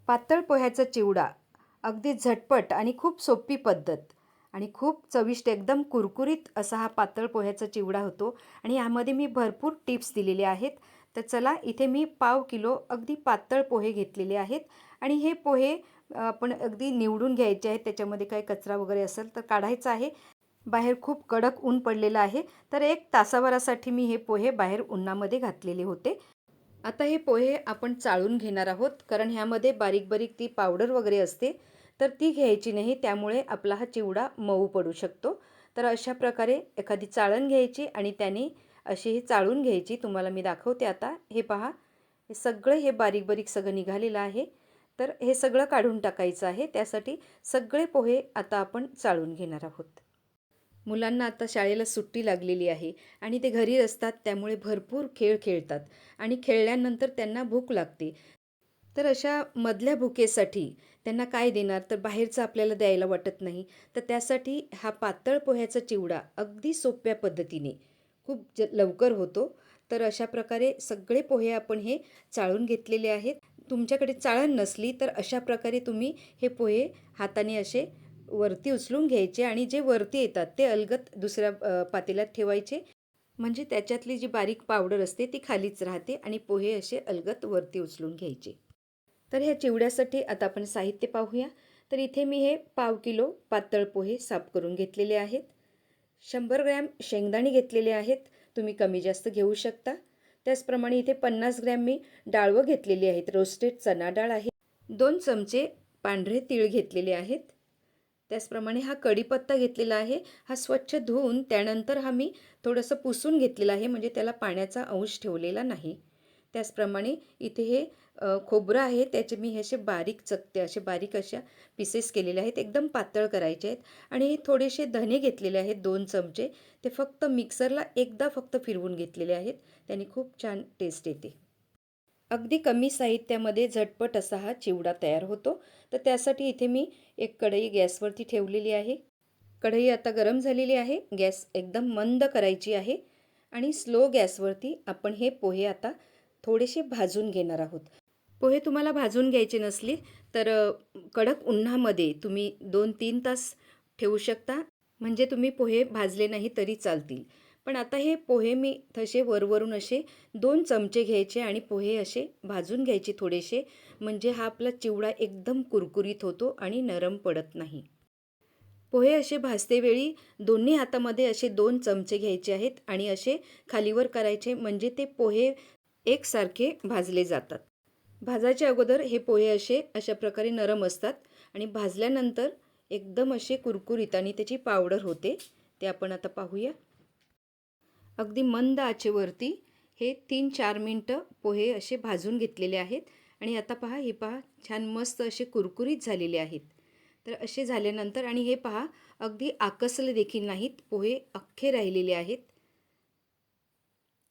पातळ पोह्याचा चिवडा अगदी झटपट आणि खूप सोपी पद्धत आणि खूप चविष्ट एकदम कुरकुरीत असा हा पातळ पोह्याचा चिवडा होतो आणि यामध्ये मी भरपूर टिप्स दिलेले आहेत. तर चला इथे मी पाव किलो अगदी पातळ पोहे घेतलेले आहेत आणि हे पोहे आपण अगदी निवडून घ्यायचे आहेत. त्याच्यामध्ये काही कचरा वगैरे असेल तर काढायचा आहे. बाहेर खूप कडक ऊन पडलेलं आहे, तर 1 तासाभरासाठी मी हे पोहे बाहेर उन्हामध्ये घातलेले होते. आता हे पोहे आपण चाळून घेणार आहोत, कारण ह्यामध्ये बारीक बारीक ती पावडर वगैरे असते, तर ती घ्यायची नाही. त्यामुळे आपला हा चिवडा मऊ पडू शकतो. तर अशा प्रकारे एखादी चाळण घ्यायची आणि त्याने अशी ही चाळून घ्यायची. तुम्हाला मी दाखवते आता. हे पहा, हे सगळं हे बारीक बारीक सगळं निघालेलं आहे. तर हे सगळं काढून टाकायचं आहे. त्यासाठी सगळे पोहे आता आपण चाळून घेणार आहोत. मुलांना आता शाळेला सुट्टी लागलेली आहे आणि ते घरी असतात, त्यामुळे भरपूर खेळ खेळतात आणि खेळल्यानंतर त्यांना भूक लागते. तर अशा मधल्या भुकेसाठी त्यांना काय देणार, तर बाहेरचं आपल्याला द्यायला वाटत नाही. तर त्यासाठी हा पातळ पोह्याचा चिवडा अगदी सोप्या पद्धतीने खूप लवकर होतो. तर अशा प्रकारे सगळे पोहे आपण हे चाळून घेतलेले आहेत. तुमच्याकडे चाळण नसली तर अशा प्रकारे तुम्ही हे पोहे हाताने असे वरती उचलून घ्यायचे आणि जे वरती येतात ते अलगद दुसऱ्या पातेल्यात ठेवायचे. म्हणजे त्याच्यातली जी बारीक पावडर असते ती खालीच राहते आणि पोहे असे अलगद वरती उचलून घ्यायचे. तर ह्या चिवड्यासाठी आता आपण साहित्य पाहूया. तर इथे मी हे पाव किलो पातळ पोहे साफ करून घेतलेले आहेत. 100 ग्रॅम शेंगदाणे घेतलेले आहेत. तुम्ही कमी जास्त घेऊ शकता. त्याचप्रमाणे इथे 50 ग्रॅम मी डाळवं घेतलेली आहेत. रोस्टेड चणा डाळ आहे. 2 चमचे पांढरे तीळ घेतलेले आहेत. त्याचप्रमाणे हा कढीपत्ता घेतलेला आहे. हा स्वच्छ धुवून त्यानंतर हा मी थोडंसं पुसून घेतलेला आहे, म्हणजे त्याला पाण्याचा अंश ठेवलेला नाही. त्याचप्रमाणे इथे हे खोबरं आहे, त्याचे मी हे असे बारीक चकते असे बारीक अशा पीसेस केलेले आहेत. एकदम पातळ करायचे आहेत. आणि हे थोडेसे धने घेतलेले आहेत 2 चमचे. ते फक्त मिक्सरला एकदा फक्त फिरवून घेतलेले आहेत. त्याने खूप छान टेस्ट येते. अगदी कमी साहित्यामध्ये झटपट असा हा चिवडा तयार होतो. तर त्यासाठी इथे मी एक कढई गॅसवरती ठेवलेली आहे. कढई आता गरम झालेली आहे. गॅस एकदम मंद करायची आहे आणि स्लो गॅसवरती आपण हे पोहे आता थोडेसे भाजून घेणार आहोत. पोहे तुम्हाला भाजून घ्यायचे नसले तर कडक उन्हामध्ये तुम्ही 2-3 तास ठेवू शकता. म्हणजे तुम्ही पोहे भाजले नाही तरी चालतील. पण आता हे पोहे मी तसे वरवरून असे 2 चमचे घ्यायचे आणि पोहे असे भाजून घ्यायचे थोडेसे. म्हणजे हा आपला चिवडा एकदम कुरकुरीत होतो आणि नरम पडत नाही. पोहे असे भाजतेवेळी दोन्ही हातामध्ये असे 2 चमचे घ्यायचे आहेत आणि असे खालीवर करायचे, म्हणजे ते पोहे एकसारखे भाजले जातात. भाजायच्या अगोदर हे पोहे अशा प्रकारे नरम असतात आणि भाजल्यानंतर एकदम असे कुरकुरीत आणि त्याची पावडर होते. ते आपण आता पाहूया. अगदी मंद आचेवरती हे 3-4 मिनटं पोहे असे भाजून घेतलेले आहेत आणि आता पहा, हे पहा छान मस्त असे कुरकुरीत झालेले आहेत. तर असे झाल्यानंतर आणि हे पहा, अगदी आकसले देखील नाहीत, पोहे अख्खे राहिलेले आहेत.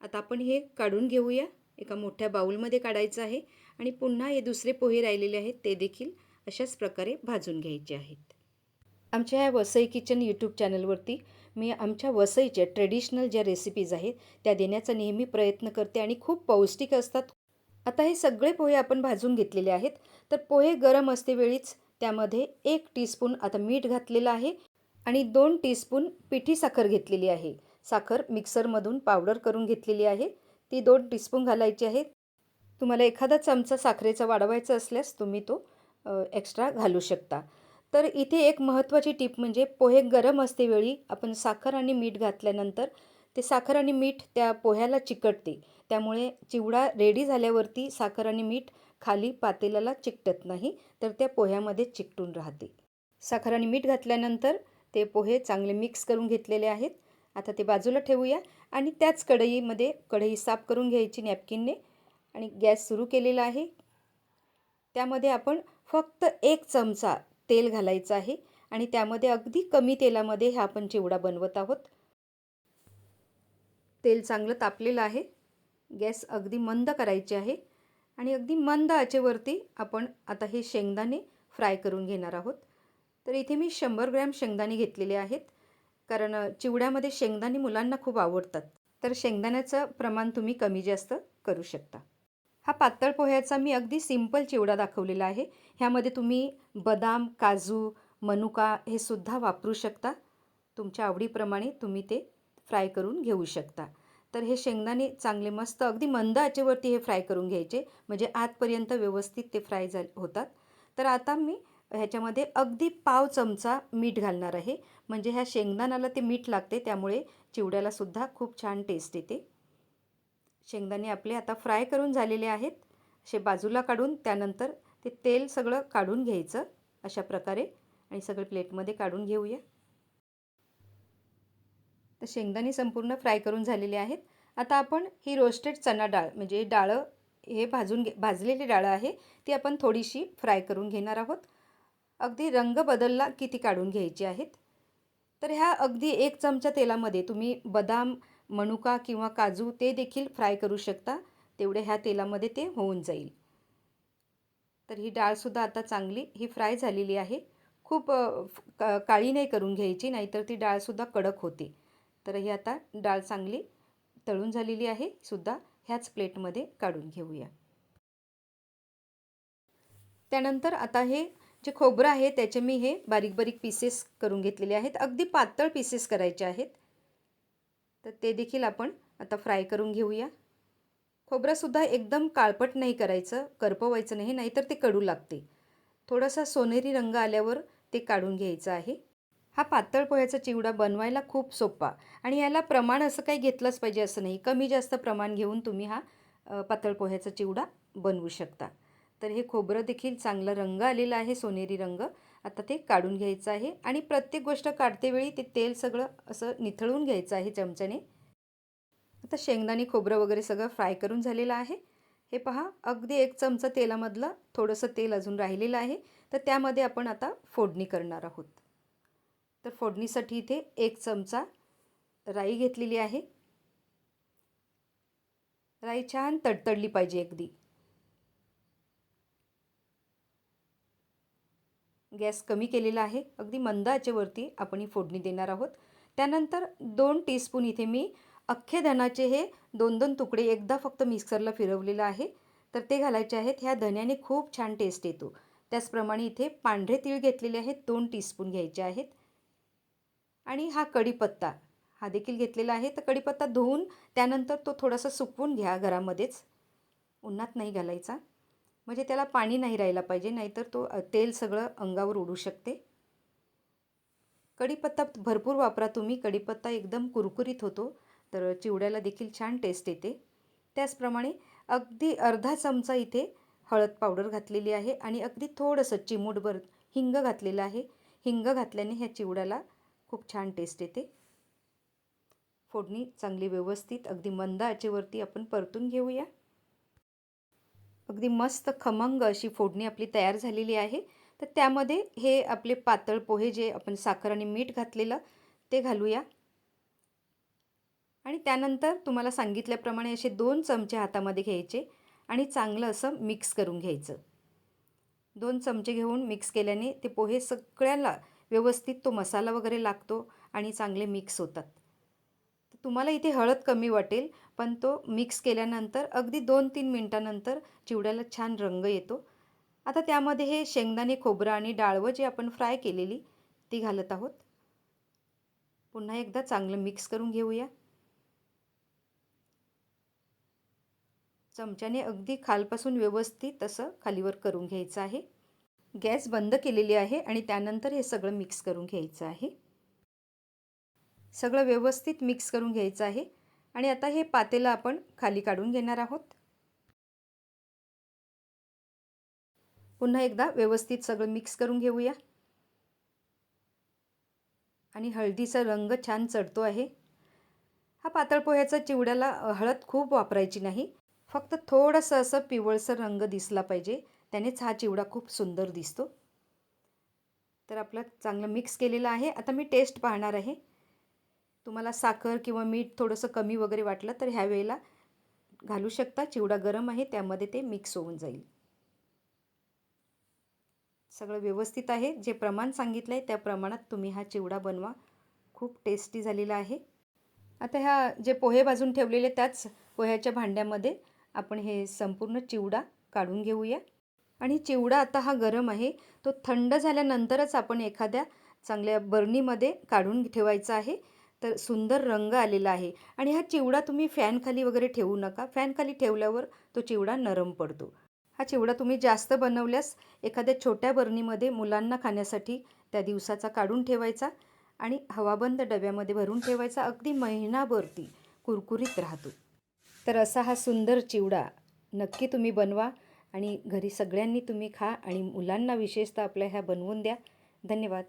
आता आपण हे काढून घेऊया. एका मोठ्या बाउलमध्ये काढायचं आहे आणि पुन्हा हे दुसरे पोहे राहिलेले आहेत ते देखील अशाच प्रकारे भाजून घ्यायचे आहेत. आमच्या ह्या वसई किचन यूट्यूब चॅनलवरती मी आमच्या वसईच्या ट्रेडिशनल ज्या रेसिपीज आहेत त्या देण्याचा नेहमी प्रयत्न करते आणि खूप पौष्टिक असतात. आता हे सगळे पोहे आपण भाजून घेतलेले आहेत. तर पोहे गरम असतेवेळीच त्यामध्ये 1 टीस्पून आता मीठ घातलेलं आहे आणि 2 टीस्पून पिठी साखर घेतलेली आहे. साखर मिक्सरमधून पावडर करून घेतलेली आहे. ती 2 टीस्पून घालायची आहे. तुम्हाला एखादा चमचा साखरेचा वाढवायचा असल्यास तुम्ही तो एक्स्ट्रा घालू शकता. तर इथे एक महत्त्वाची टीप म्हणजे पोहे गरम असतेवेळी आपण साखर आणि मीठ घातल्यानंतर ते साखर आणि मीठ त्या पोह्याला चिकटते. त्यामुळे चिवडा रेडी झाल्यावरती साखर आणि मीठ खाली पातेल्याला चिकटत नाही, तर त्या पोह्यामध्ये चिकटून राहते. साखर आणि मीठ घातल्यानंतर ते पोहे चांगले मिक्स करून घेतलेले आहेत. आता ते बाजूला ठेवूया आणि त्याच कढईमध्ये कढई साफ करून घ्यायची नॅपकिनने आणि गॅस सुरू केलेला आहे. त्यामध्ये आपण फक्त 1 चमचा तेल घालायचं आहे आणि त्यामध्ये अगदी कमी तेलामध्ये हा आपण चिवडा बनवत आहोत. तेल चांगलं तापलेलं आहे. गॅस अगदी मंद करायचे आहे आणि अगदी मंद आचेवरती आपण आता हे शेंगदाणे फ्राय करून घेणार आहोत. तर इथे मी 100 ग्रॅम शेंगदाणे घेतलेले आहेत, कारण चिवड्यामध्ये शेंगदाणे मुलांना खूप आवडतात. तर शेंगदाण्याचं प्रमाण तुम्ही कमी जास्त करू शकता. हा पातळ पोह्याचा मी अगदी सिंपल चिवडा दाखवलेला आहे. ह्यामध्ये तुम्ही बदाम, काजू, मनुका हे सुद्धा वापरू शकता. तुमच्या आवडीप्रमाणे तुम्ही ते फ्राय करून घेऊ शकता. तर हे शेंगदाणे चांगले मस्त अगदी मंद आचेवरती हे फ्राय करून घ्यायचे, म्हणजे आतपर्यंत व्यवस्थित ते फ्राय होतात. तर आता मी ह्याच्यामध्ये अगदी पाव चमचा मीठ घालणार आहे. म्हणजे ह्या शेंगदाण्याला ते मीठ लागते, त्यामुळे चिवड्यालासुद्धा खूप छान टेस्ट येते. शेंगदाणे आपले आता फ्राय करून झालेले आहेत. असे बाजूला काढून त्यानंतर ते तेल सगळं काढून घ्यायचं अशा प्रकारे आणि सगळं प्लेटमध्ये काढून घेऊया. तर शेंगदाणे संपूर्ण फ्राय करून झालेले आहेत. आता आपण ही रोस्टेड चणा डाळ म्हणजे डाळं हे भाजलेली डाळ आहे, ती आपण थोडीशी फ्राय करून घेणार आहोत. अगदी रंग बदलला की ती काढून घ्यायची आहेत. तर ह्या अगदी 1 चमचा तेलामध्ये तुम्ही बदाम, मनुका किंवा काजू ते देखील फ्राय करू शकता. तेवढे ह्या तेलामध्ये ते होऊन जाईल. तर ही डाळसुद्धा आता चांगली ही फ्राय झालेली आहे. खूप काळी नाही करून घ्यायची, नाहीतर ती डाळसुद्धा कडक होते. तर ही आता डाळ चांगली तळून झालेली आहे सुद्धा ह्याच प्लेटमध्ये काढून घेऊया. त्यानंतर आता हे जे खोबरं आहे त्याचे मी हे बारीक बारीक पीसेस करून घेतलेले आहेत. अगदी पातळ पीसेस करायचे आहेत. तर ते देखील आपण आता फ्राय करून घेऊया. खोबरंसुद्धा एकदम काळपट नाही करायचं, करपवायचं नाही, नाहीतर ते कडू लागते. थोडासा सोनेरी रंग आल्यावर ते काढून घ्यायचं आहे. हा पातळ पोह्याचा चिवडा बनवायला खूप सोपा आणि याला प्रमाण असं काही घेतलंच पाहिजे असं नाही. कमी जास्त प्रमाण घेऊन तुम्ही हा पातळ पोह्याचा चिवडा बनवू शकता. तर हे खोबरं देखील चांगला रंग आलेला आहे, सोनेरी रंग. आता ते काढून घ्यायचं आहे आणि प्रत्येक गोष्ट काढतेवेळी ते तेल सगळं असं निथळून घ्यायचं आहे चमच्याने. आता शेंगदाणे, खोबरं वगैरे सगळं फ्राय करून झालेलं आहे. हे पहा अगदी 1 चमचा तेलामधलं थोडंसं तेल अजून राहिलेलं आहे. तर त्यामध्ये आपण आता फोडणी करणार आहोत. तर फोडणीसाठी इथे 1 चमचा राई घेतलेली आहे. राई छान तडतडली पाहिजे अगदी. गॅस कमी केलेला आहे. अगदी मंद आचेवरती आपण ही फोडणी देणार आहोत. त्यानंतर 2 टीस्पून इथे मी अख्खे धण्याचे हे 2-2 तुकडे एकदा फक्त मिक्सरला फिरवलेलं आहे. तर ते घालायचे आहेत. ह्या धण्याने खूप छान टेस्ट येतो. त्याचप्रमाणे इथे पांढरे तीळ घेतलेले आहेत, 2 टीस्पून घ्यायचे आहेत. आणि हा कढीपत्ता हा देखील घेतलेला आहे. तर कढीपत्ता धुवून त्यानंतर तो थोडासा सुकवून घ्या घरामध्येच, उन्हात नाही घालायचा. म्हणजे त्याला पाणी नाही राहायला पाहिजे, नाहीतर तो तेल सगळं अंगावर उडू शकते. कढीपत्ता भरपूर वापरा तुम्ही. कढीपत्ता एकदम कुरकुरीत होतो, तर चिवड्याला देखील छान टेस्ट येते. त्याचप्रमाणे अगदी अर्धा चमचा इथे हळद पावडर घातलेली आहे आणि अगदी थोडंसं चिमूटभर हिंग घातलेलं आहे. हिंग घातल्याने ह्या चिवड्याला खूप छान टेस्ट येते. फोडणी चांगली व्यवस्थित अगदी मंद आचेवरती आपण परतून घेऊया. अगदी मस्त खमंग अशी फोडणी आपली तयार झालेली आहे. तर त्यामध्ये हे आपले पातळ पोहे जे आपण साखर आणि मीठ घातलेलं ते घालूया. आणि त्यानंतर तुम्हाला सांगितल्याप्रमाणे असे 2 चमचे हातामध्ये घ्यायचे आणि चांगलं असं मिक्स करून घ्यायचं. 2 चमचे घेऊन मिक्स केल्याने ते पोहे सगळ्याला व्यवस्थित तो मसाला वगैरे लागतो आणि चांगले मिक्स होतात. तुम्हाला इथे हळद कमी वाटेल, पण तो मिक्स केल्यानंतर अगदी 2-3 मिनिटानंतर चिवड्याला छान रंग येतो. आता त्यामध्ये हे शेंगदाणे, खोबरं आणि डाळवं जे आपण फ्राय केलेली ती घालत आहोत. पुन्हा एकदा चांगलं मिक्स करून घेऊया. चमच्याने अगदी खालपासून व्यवस्थित असं खालीवर करून घ्यायचं आहे. गॅस बंद केलेली आहे आणि त्यानंतर हे सगळं मिक्स करून घ्यायचं आहे. सगळं व्यवस्थित मिक्स करून घ्यायचं आहे आणि आता हे पातेलं आपण खाली काढून घेणार आहोत. पुन्हा एकदा व्यवस्थित सगळं मिक्स करून घेऊया. आणि हळदीचा रंग छान चढतो आहे. हा पातळ पोह्याचा चिवड्याला हळद खूप वापरायची नाही. फक्त थोडंसं असं पिवळसर रंग दिसला पाहिजे, त्यानेच हा चिवडा खूप सुंदर दिसतो. तर आपलं चांगलं मिक्स केलेलं आहे. आता मी टेस्ट पाहणार आहे. तुम्हाला साखर किंवा मीठ थोडंसं कमी वगैरे वाटलं तर ह्या वेळेला घालू शकता. चिवडा गरम आहे, त्यामध्ये ते मिक्स होऊन जाईल. सगळं व्यवस्थित आहे. जे प्रमाण सांगितलं आहे त्या प्रमाणात तुम्ही हा चिवडा बनवा. खूप टेस्टी झालेला आहे. आता ह्या जे पोहे भाजून ठेवलेले त्याच पोह्याच्या भांड्यामध्ये आपण हे संपूर्ण चिवडा काढून घेऊया. आणि चिवडा आता हा गरम आहे, तो थंड झाल्यानंतरच आपण एखाद्या चांगल्या बरणीमध्ये काढून ठेवायचा आहे. तर सुंदर रंग आलेला आहे. आणि हा चिवडा तुम्ही फॅनखाली वगैरे ठेवू नका. फॅनखाली ठेवल्यावर तो चिवडा नरम पडतो. हा चिवडा तुम्ही जास्त बनवल्यास एखाद्या छोट्या बरणीमध्ये मुलांना खाण्यासाठी त्या दिवसाचा काढून ठेवायचा आणि हवाबंद डब्यामध्ये भरून ठेवायचा. अगदी महिनाभर ती कुरकुरीत राहतो. तर असा हा सुंदर चिवडा नक्की तुम्ही बनवा आणि घरी सगळ्यांनी तुम्ही खा आणि मुलांना विशेषतः आपल्या ह्या बनवून द्या. धन्यवाद.